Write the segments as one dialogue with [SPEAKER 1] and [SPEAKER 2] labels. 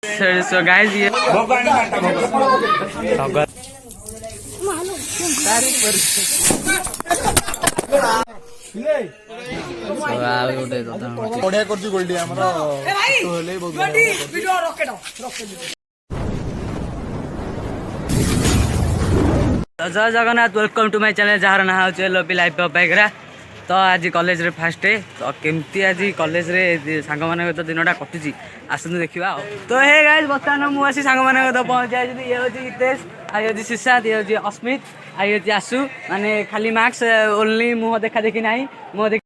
[SPEAKER 1] So guys ये
[SPEAKER 2] बढ़िया करछि गोल्डी हमरा होले बहुत वीडियो रॉकेट
[SPEAKER 1] जय Jagannath welcome to my channel जार ना हो लोपी लाइफ बाइकरा। तो आज कॉलेज रे फर्स्ट डे तो केमती आज कॉलेज रे सांग मान तो दिनटा कटुची आसतु देखा। तो हे गाइस बर्तमान मुझे सांग मान तो पहुँच जाए। ये हूँ हितेश, आई हूँ सुशांत, ये हूँ अस्मित, आई हूँ आसु माने खाली मार्क्स ओनली मुह देखा देखी ना मुह देख।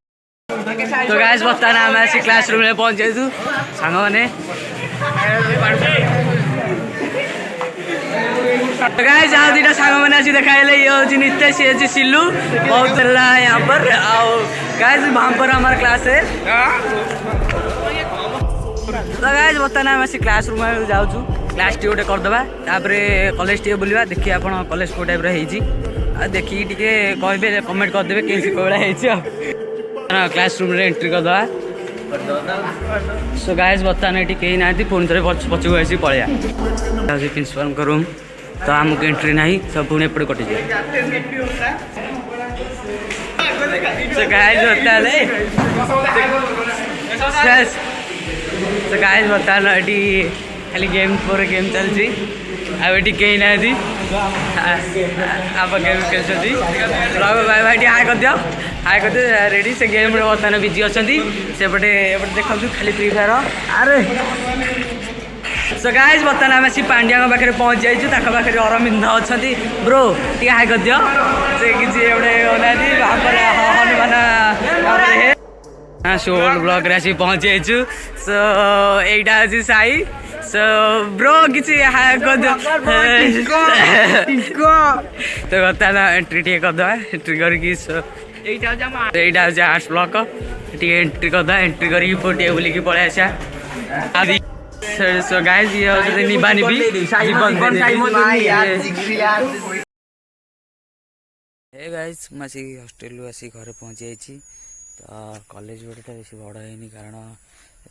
[SPEAKER 1] तो गाइस बर्तमान आम आसी क्लासरूम में पहुँच जाइए सांग मैंने। तो गाइस यहाँ दुटा सांग मैंने आसी देखा ये हूँ नितेश, ये हूँ सिल्लू बहुत यहाँ पर। गाइस वहाँ पर हमारा क्लास है। तो गाइस बर्तमान आम आसी क्लासरूम में जाऊँ क्लास टी गोटे करदे कॉलेज टी बुलवा देखिए आप कॉलेज को टाइप देखिए टी कहे कमेंट करदे कैसी कौड़ा क्लासरूम रे एंट्री करदे। सो गाइस बर्तमान ये कहीं ना पुणी थे पचक आसी पलैया प्रिंसिपाल रूम। तो आमको एंट्री ना सब पुणी एपटे कटि जाए। सो गाइस बर्तमान ये खाली गेम पर गेम चलती आगे कहीं ना आप गेम खेलती भाई भाई हाई कर दियो हाई कर दियो रेडी से गेम बर्तमान बिजी अच्छा सेपटे देखा खाली फ्री फायर अरे। सो गाइस बर्तमान आम आसी पांड्या पाखे पहुँच जाइए पाखे अरविंद अच्छा ब्रो टी हाई कर दियो से किसी हनुमान शोल ब्लॉक रे आसी पहुँच जाइए। सो एटा हूँ साई। सो ब्रो किसी हाई कर दियो तो बर्तमान एंट्री टे करदे एंट्री करके। एटा हूँ आर्ट्स ब्लॉक टी एंट्री करदे एंट्री करके फोटे बुलिकी पलि आसा। सो गाइस ये होते निभा निभी हे गाइस मासी हॉस्टेल आसी घर पहुँची जाइए। तो कॉलेज गोटेटा बेसी बड़ है कारण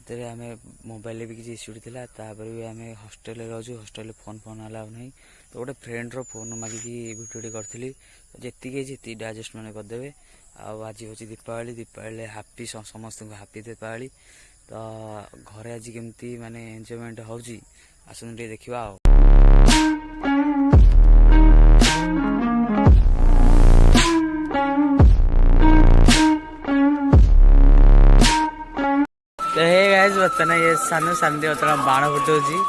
[SPEAKER 1] ये आम मोबाइल भी किसी इश्यू थी भी आम हॉस्टेल रोचु हॉस्टेल फोन फोन अलाउ नहीं। तो गोटे फ्रेंड रो फोन मागिकी भिडियोटी करी जी एडजस्ट मैंने करदे। आज हूँ दीपावली दीपावली हापी समस्त हापी दीपावली। तो घरे आज केमती माने एंजॉयमेंट होउची आसन टे देखिबा। तो हे गाइस बर्तमान ये सानू सानू बर्तमान बाण फुटाऊँ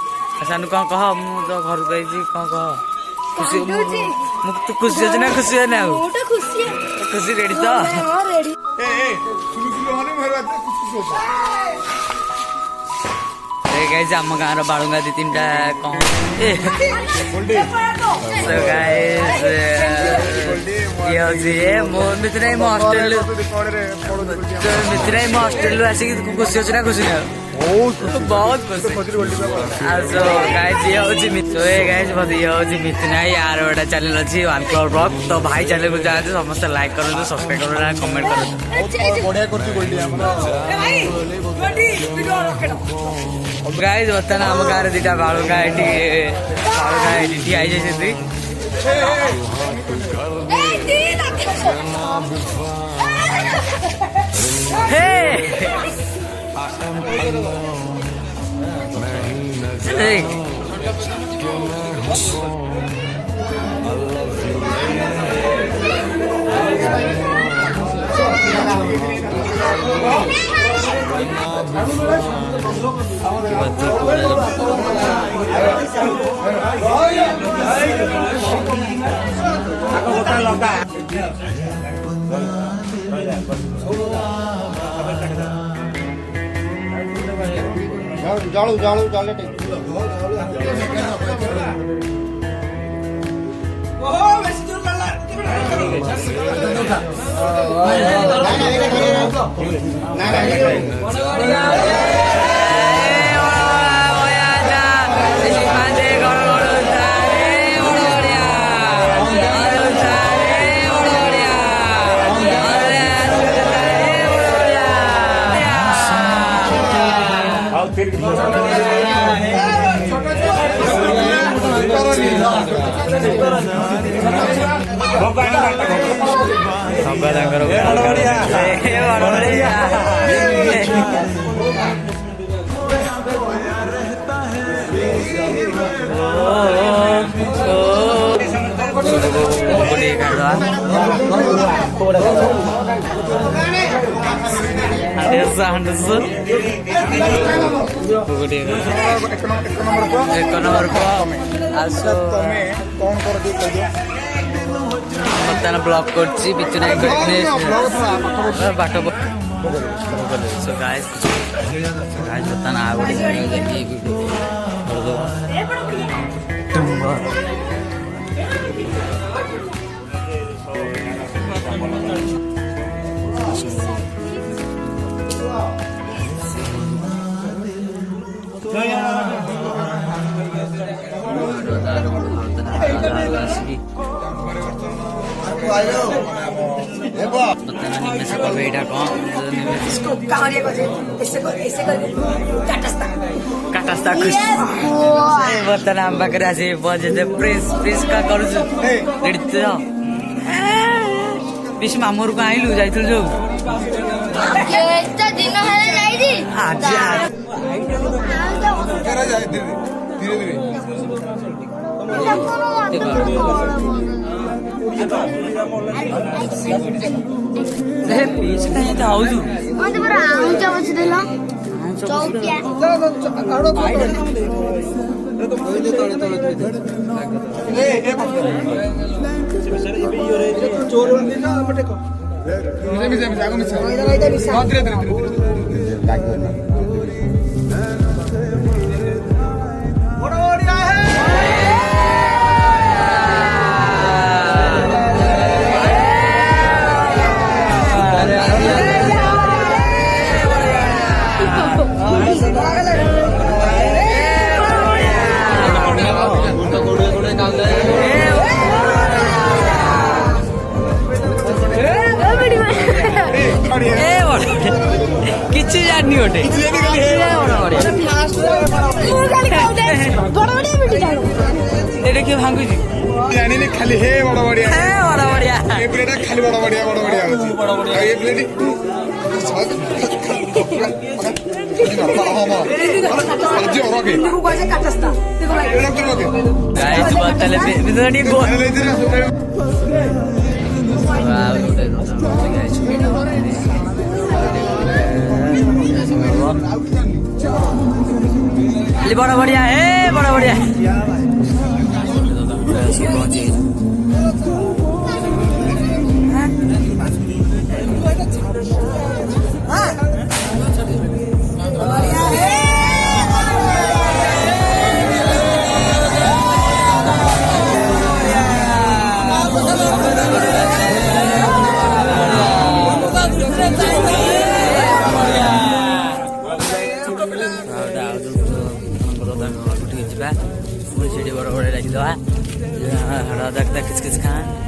[SPEAKER 1] सानू कौन कह मु तो घर को कौन कह खुशी मुझे खुशी अच्छे ना खुशी है ना खुशी रेडी तो गाइस आम गाँव बालुंगा दी तीन टा कौन मित्र हॉस्टेल आसिक खुशी अच्छे ना खुशी ना बहुत खुशी। गाइस ये हूँ मिथुना यार गोटे चैनल अच्छी वन क्लोर ब्लॉग। तो भाई चैनल को जाते समस्त लाइक करूँ सब्सक्राइब करूँ कमेंट करूँ। गाइस बर्तमान आम गाँव दुटा बालुका ये आई जाती
[SPEAKER 2] जालू जालू जाले
[SPEAKER 1] एक नंबर ବର୍ତ୍ତମାନ ବ୍ଲଗ୍ କରୁଛି ବିଚୁ ନାଇଁ ବାଟ ସୋ ଗାଇସ୍ ବର୍ତ୍ତମାନ ଆଉ ଗୋଟେ ଯାଇକି ବର୍ତ୍ତମାନ ଆମ ପାଖରେ ଆସି ପହଞ୍ଚେ ପ୍ରିନ୍ସ ପ୍ରିନ୍ସ କା କରୁଛୁ ପିସ୍ ମାମୁଁ ଘରକୁ ଆଇଲୁ ଯାଇଥିଲୁ ଯୋଉ ଆଜି କିଛି ଜାଣିନି ଗୋଟେ ଏଇଟା କିଏ ଭାଙ୍ଗୁଛି
[SPEAKER 2] ଜାଣିନି ଖାଲି ହେ ବଡ ବଡିଆ
[SPEAKER 1] ବଡ ବଢିଆ
[SPEAKER 2] ଏ ପ୍ଲେଟ ଖାଲି ବଡ ବଡିଆ ହଉଛି ଆଉ ଏ ପ୍ଲେଟ
[SPEAKER 1] बड़ा बढ़िया है बड़ा बढ़िया बड़ा बड़ा रख दो हरा दखता किस किस खान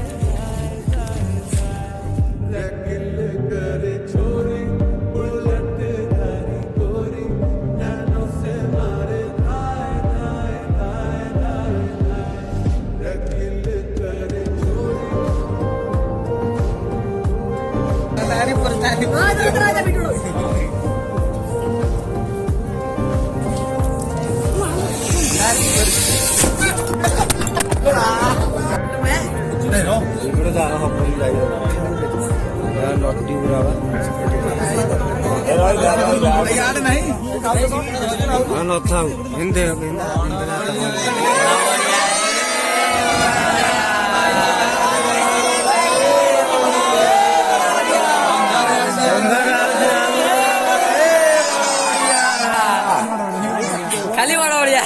[SPEAKER 2] याद नहीं हिंदी
[SPEAKER 1] खाली बड़ा बढ़िया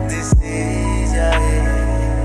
[SPEAKER 3] दिसी जाए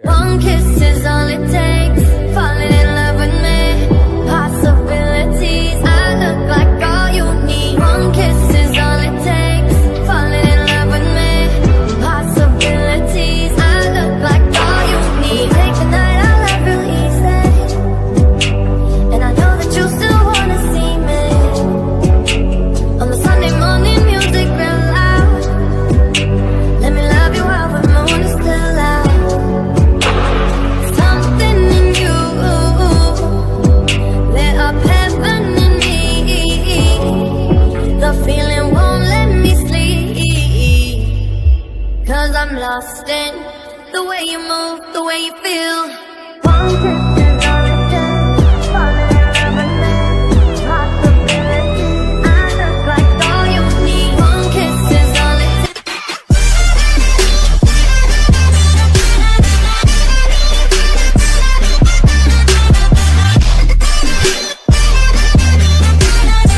[SPEAKER 3] One kiss is all it takes. Falling in love with me. Possibilities. I look like all you need. One kiss is all it takes. Falling in love with me. Possibilities. I look like all you need. Take the night, I'll love you easy. And I know that you still wanna see me. On the Sunday morning, music real loud. Let me love you while the moon is still out. Something in you lit up heaven in me. The feeling won't let me sleep. 'Cause I'm lost in the way you move, the way you feel. One